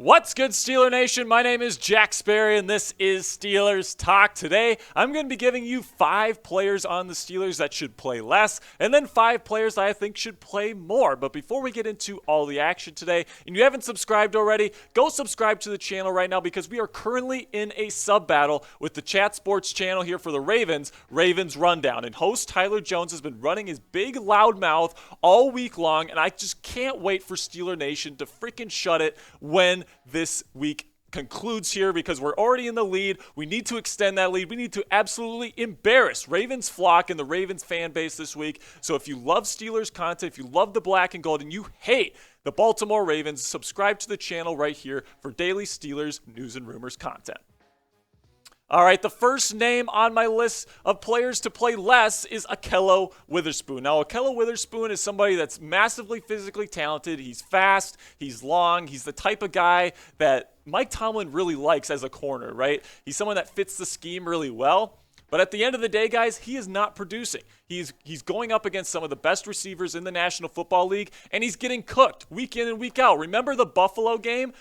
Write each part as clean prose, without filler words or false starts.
What's good, Steeler Nation? My name is Jack Sperry, and this is Steelers Talk. Today, I'm going to be giving you 5 players on the Steelers that should play less, and then 5 players that I think should play more. But before we get into all the action today, and you haven't subscribed already, go subscribe to the channel right now because we are currently in a sub-battle with the Chat Sports channel here for the Ravens Rundown. And host Tyler Jones has been running his big loud mouth all week long, and I just can't wait for Steeler Nation to freaking shut it when this week concludes here because we're already in the lead. We need to extend that lead. We need to absolutely embarrass Ravens flock and the Ravens fan base this week. So if you love Steelers content, if you love the black and gold, and you hate the Baltimore Ravens, subscribe to the channel right here for daily Steelers news and rumors content. All right, the first name on my list of players to play less is Ahkello Witherspoon. Now, Ahkello Witherspoon is somebody that's massively physically talented. He's fast, he's long, he's the type of guy that Mike Tomlin really likes as a corner, right? He's someone that fits the scheme really well. But at the end of the day, guys, he is not producing. He's going up against some of the best receivers in the National Football League, and he's getting cooked week in and week out. Remember the Buffalo game?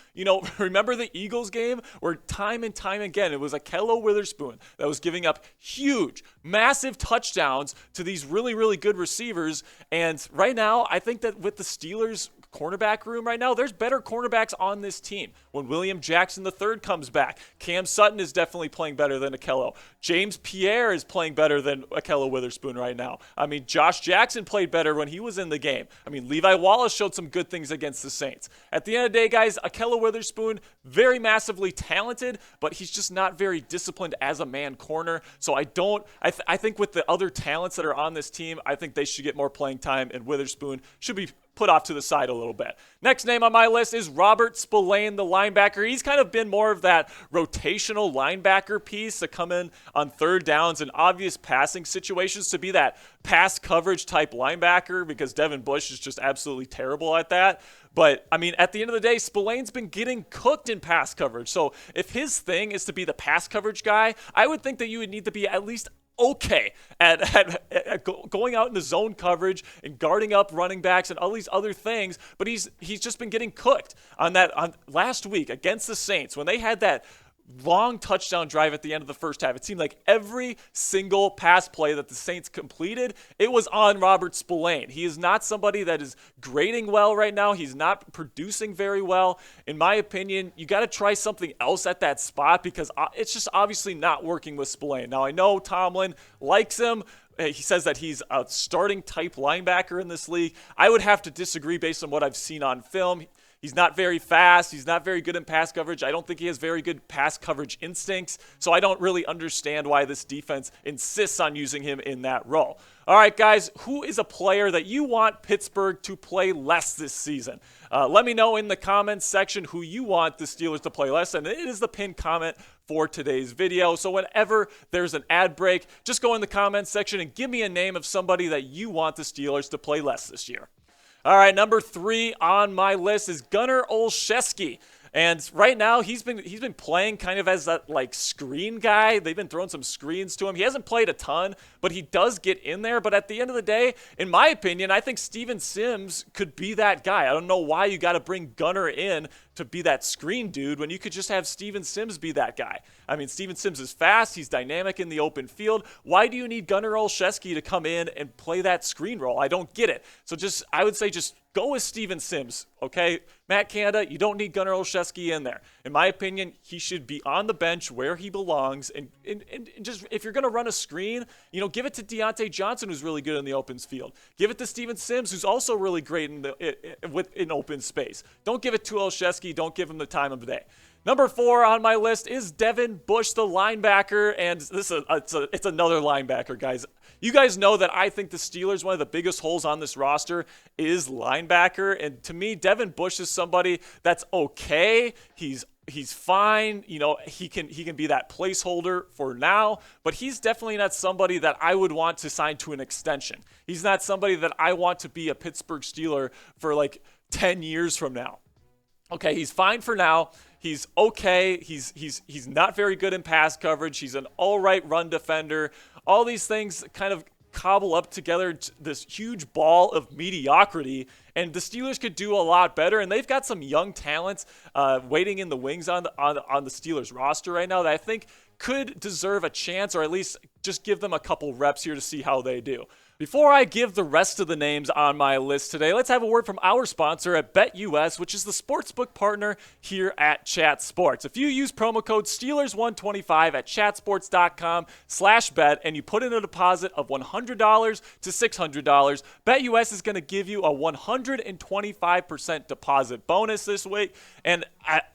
Remember the Eagles game where time and time again it was Ahkello Witherspoon that was giving up huge, massive touchdowns to these really, really good receivers. And right now, I think that with the Steelers' cornerback room right now, there's better cornerbacks on this team. When William Jackson III comes back, Cam Sutton is definitely playing better than Ahkello. James Pierre is playing better than Ahkello Witherspoon right now. I mean, Josh Jackson played better when he was in the game. I mean, Levi Wallace showed some good things against the Saints. At the end of the day, guys, Ahkello Witherspoon, very massively talented, but he's just not very disciplined as a man corner. So I think with the other talents that are on this team, I think they should get more playing time, and Witherspoon should be put off to the side a little bit. Next name on my list is Robert Spillane, the linebacker. He's kind of been more of that rotational linebacker piece to come in on third downs and obvious passing situations to be that pass coverage type linebacker because Devin Bush is just absolutely terrible at that. But, I mean, at the end of the day, Spillane's been getting cooked in pass coverage. So if his thing is to be the pass coverage guy, I would think that you would need to be at least okay at going out into zone coverage and guarding up running backs and all these other things, but he's just been getting cooked on last week against the Saints when they had that long touchdown drive at the end of the first half. It seemed like every single pass play that the Saints completed, it was on Robert Spillane. He is not somebody that is grading well right now. He's not producing very well. In my opinion, you got to try something else at that spot because it's just obviously not working with Spillane. Now, I know Tomlin likes him. He says that he's a starting type linebacker in this league. I would have to disagree based on what I've seen on film. He's not very fast. He's not very good in pass coverage. I don't think he has very good pass coverage instincts. So I don't really understand why this defense insists on using him in that role. All right, guys, who is a player that you want Pittsburgh to play less this season? Let me know in the comments section who you want the Steelers to play less. And it is the pinned comment for today's video. So whenever there's an ad break, just go in the comments section and give me a name of somebody that you want the Steelers to play less this year. All right, number 3 on my list is Gunnar Olszewski. And right now, he's been playing kind of as that like screen guy. They've been throwing some screens to him. He hasn't played a ton, but he does get in there. But at the end of the day, in my opinion, I think Steven Sims could be that guy. I don't know why you got to bring Gunnar in to be that screen dude when you could just have Steven Sims be that guy. I mean, Steven Sims is fast. He's dynamic in the open field. Why do you need Gunnar Olszewski to come in and play that screen role? I don't get it. So I would say just go with Steven Sims, okay? Matt Canada, you don't need Gunnar Olszewski in there. In my opinion, he should be on the bench where he belongs. And just if you're going to run a screen, give it to Deontay Johnson, who's really good in the open field. Give it to Steven Sims, who's also really great in open space. Don't give it to Olszewski. Don't give him the time of the day. Number 4 on my list is Devin Bush, the linebacker, and it's another linebacker, guys. You guys know that I think the Steelers, one of the biggest holes on this roster is linebacker, and to me, Devin Bush is somebody that's okay. He's fine. He can be that placeholder for now, but he's definitely not somebody that I would want to sign to an extension. He's not somebody that I want to be a Pittsburgh Steeler for like 10 years from now. Okay, he's fine for now. He's okay. He's not very good in pass coverage. He's an all right run defender. All these things kind of cobble up together this huge ball of mediocrity, and the Steelers could do a lot better. And they've got some young talents waiting in the wings on the Steelers roster right now that I think could deserve a chance, or at least just give them a couple reps here to see how they do. Before I give the rest of the names on my list today, let's have a word from our sponsor at BetUS, which is the sportsbook partner here at Chat Sports. If you use promo code Steelers125 at chatsports.com/bet and you put in a deposit of $100 to $600, BetUS is going to give you a 125% deposit bonus this week. And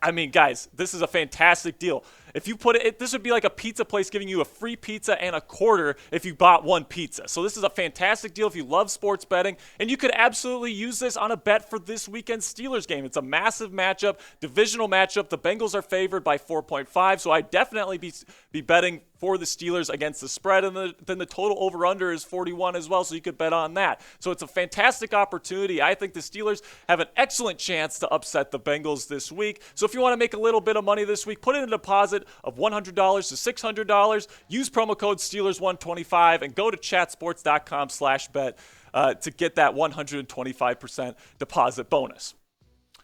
I mean, guys, this is a fantastic deal. If you put it, this would be like a pizza place giving you a free pizza and a quarter if you bought one pizza. So this is a fantastic deal if you love sports betting, and you could absolutely use this on a bet for this weekend's Steelers game. It's a massive matchup, divisional matchup. The Bengals are favored by 4.5, so I'd definitely be betting for the Steelers against the spread, and then the total over-under is 41 as well, so you could bet on that. So it's a fantastic opportunity. I think the Steelers have an excellent chance to upset the Bengals this week. So if you want to make a little bit of money this week, put in a deposit of $100 to $600, use promo code Steelers125, and go to chatsports.com/bet to get that 125% deposit bonus.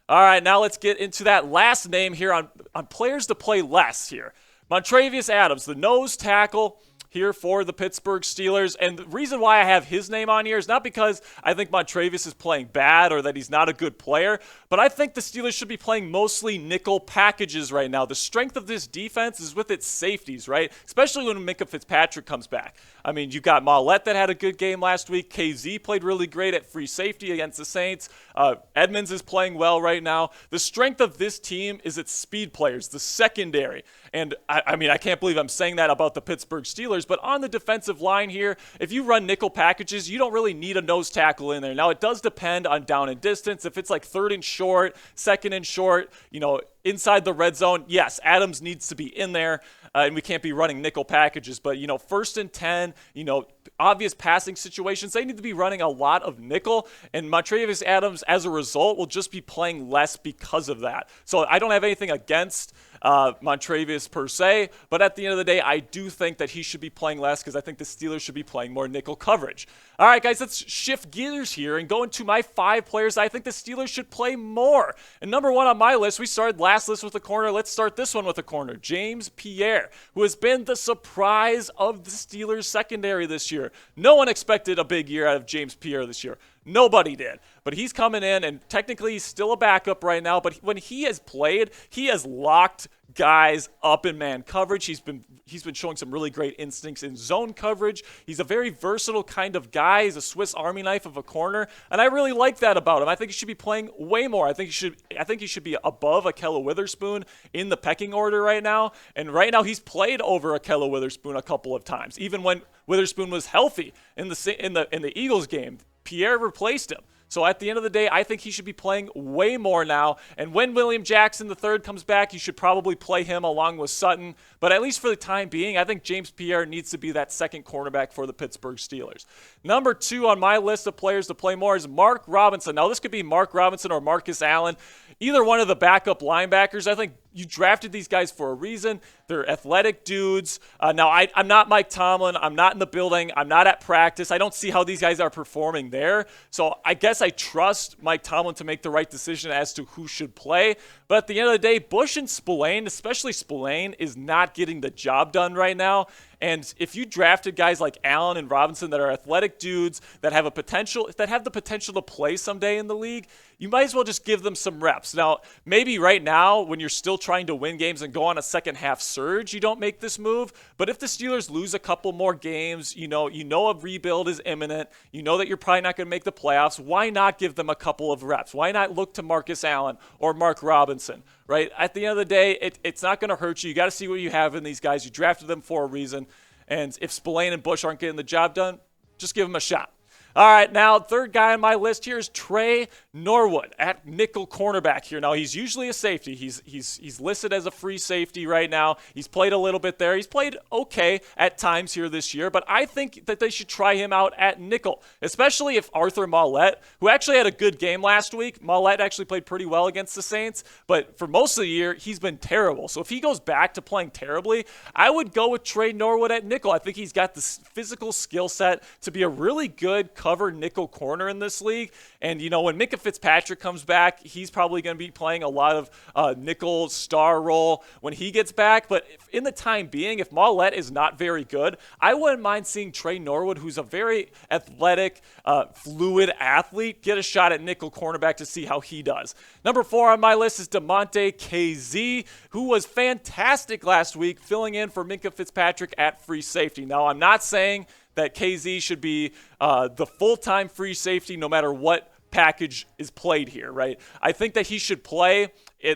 All right, now let's get into that last name here on players to play less here. Montravius Adams, the nose tackle here for the Pittsburgh Steelers. And the reason why I have his name on here is not because I think Montravius is playing bad or that he's not a good player, but I think the Steelers should be playing mostly nickel packages right now. The strength of this defense is with its safeties, right? Especially when Minkah Fitzpatrick comes back. I mean, you got Mollett that had a good game last week. KZ played really great at free safety against the Saints. Edmonds is playing well right now. The strength of this team is its speed players, the secondary. And I mean, I can't believe I'm saying that about the Pittsburgh Steelers, but on the defensive line here, if you run nickel packages, you don't really need a nose tackle in there. Now, it does depend on down and distance. If it's like 3rd and short, 2nd and short, inside the red zone, yes, Adams needs to be in there, and we can't be running nickel packages. But, 1st and 10, obvious passing situations, they need to be running a lot of nickel, and Montravius Adams, as a result, will just be playing less because of that. So I don't have anything against Montravius per se, but at the end of the day, I do think that he should be playing less because I think the Steelers should be playing more nickel coverage. All right, guys, let's shift gears here and go into my 5 players I think the Steelers should play more. And number 1 on my list, we started last list with a corner. Let's start this one with a corner. James Pierre, who has been the surprise of the Steelers secondary this year. No one expected a big year out of James Pierre this year. Nobody did. But he's coming in, and technically he's still a backup right now, but when he has played, he has locked guys up in man coverage. He's been showing some really great instincts in zone coverage. He's a very versatile kind of guy. He's a Swiss Army knife of a corner, and I really like that about him. I think he should be playing way more. I think he should be above Ahkello Witherspoon in the pecking order right now. And right now he's played over Ahkello Witherspoon a couple of times, even when Witherspoon was healthy in the Eagles game. Pierre replaced him. So at the end of the day, I think he should be playing way more now. And when William Jackson III comes back, you should probably play him along with Sutton. But at least for the time being, I think James Pierre needs to be that second cornerback for the Pittsburgh Steelers. Number 2 on my list of players to play more is Mark Robinson. Now, this could be Mark Robinson or Marcus Allen, either one of the backup linebackers. I think you drafted these guys for a reason. They're athletic dudes. Now, I'm not Mike Tomlin. I'm not in the building. I'm not at practice. I don't see how these guys are performing there. So I guess I trust Mike Tomlin to make the right decision as to who should play. But at the end of the day, Bush and Spillane, especially Spillane, is not getting the job done right now. And if you drafted guys like Allen and Robinson that are athletic dudes that have the potential to play someday in the league, you might as well just give them some reps. Now, maybe right now when you're still trying to win games and go on a second half surge, you don't make this move. But if the Steelers lose a couple more games, you know a rebuild is imminent, you know that you're probably not going to make the playoffs, why not give them a couple of reps? Why not look to Marcus Allen or Mark Robinson, right? At the end of the day, it's not going to hurt you. You got to see what you have in these guys. You drafted them for a reason. And if Spillane and Bush aren't getting the job done, just give them a shot. All right, now third guy on my list here is Trey Norwood at nickel cornerback here. Now he's usually a safety. He's listed as a free safety right now. He's played a little bit there. He's played okay at times here this year, but I think that they should try him out at nickel, especially if Arthur Maulet, who actually had a good game last week. Maulet actually played pretty well against the Saints, but for most of the year, he's been terrible. So if he goes back to playing terribly, I would go with Trey Norwood at nickel. I think he's got the physical skill set to be a really good cover nickel corner in this league. And, you know, when Minkah Fitzpatrick comes back, he's probably going to be playing a lot of nickel star role when he gets back. But in the time being, if Maulet is not very good, I wouldn't mind seeing Trey Norwood, who's a very athletic, fluid athlete, get a shot at nickel cornerback to see how he does. Number 4 on my list is DeMonte KZ, who was fantastic last week, filling in for Minkah Fitzpatrick at free safety. Now, I'm not saying that KZ should be the full-time free safety no matter what package is played here, right? I think that he should play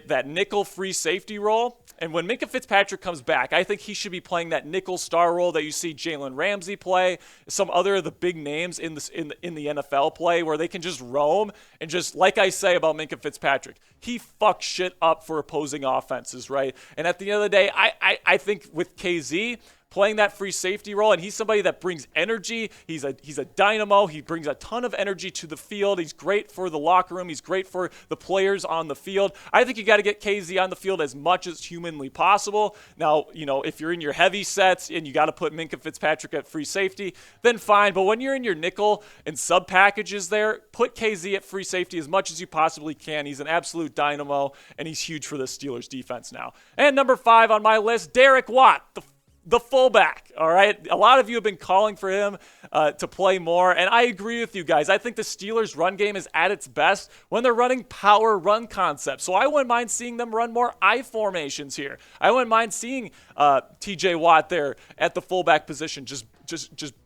that nickel free safety role. And when Minkah Fitzpatrick comes back, I think he should be playing that nickel star role that you see Jalen Ramsey play, some other of the big names in the NFL play, where they can just roam and just, like I say about Minkah Fitzpatrick, he fucks shit up for opposing offenses, right? And at the end of the day, I think with KZ playing that free safety role, and he's somebody that brings energy. He's a dynamo. He brings a ton of energy to the field. He's great for the locker room. He's great for the players on the field. I think you got to get KZ on the field as much as humanly possible. Now, you know, if you're in your heavy sets and you got to put Minkah Fitzpatrick at free safety, then fine. But when you're in your nickel and sub packages there, put KZ at free safety as much as you possibly can. He's an absolute dynamo, and he's huge for the Steelers defense now. And number 5 on my list, Derek Watt, the fullback, all right? A lot of you have been calling for him to play more, and I agree with you guys. I think the Steelers' run game is at its best when they're running power run concepts. So I wouldn't mind seeing them run more I formations here. I wouldn't mind seeing TJ Watt there at the fullback position, just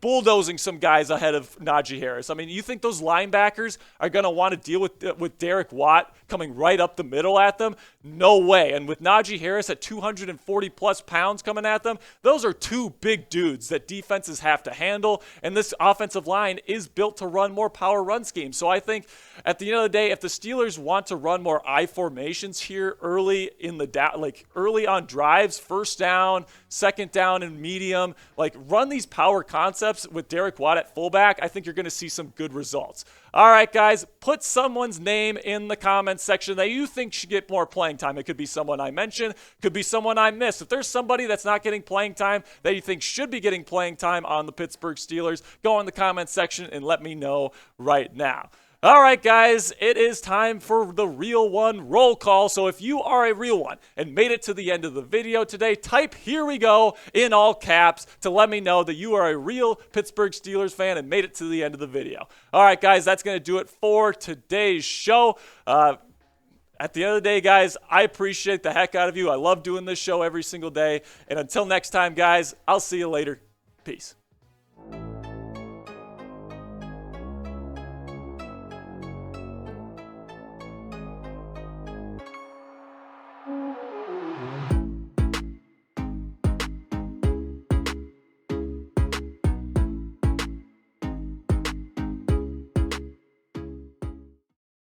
bulldozing some guys ahead of Najee Harris. I mean, you think those linebackers are going to want to deal with Derek Watt coming right up the middle at them? No way. And with Najee Harris at 240-plus pounds coming at them, those are two big dudes that defenses have to handle, and this offensive line is built to run more power run schemes. So I think at the end of the day, if the Steelers want to run more I formations here early in the early on drives, first down, second down, and medium, run these power concepts with Derek Watt at fullback, I think you're going to see some good results. All right, guys, put someone's name in the comments section that you think should get more playing time. It could be someone I mentioned, could be someone I missed. If there's somebody that's not getting playing time that you think should be getting playing time on the Pittsburgh Steelers, go in the comments section and let me know right now. All right, guys, it is time for the real one roll call. So if you are a real one and made it to the end of the video today, type "here we go" in all caps to let me know that you are a real Pittsburgh Steelers fan and made it to the end of the video. All right, guys, that's going to do it for today's show. At the end of the day, guys, I appreciate the heck out of you. I love doing this show every single day. And until next time, guys, I'll see you later. Peace.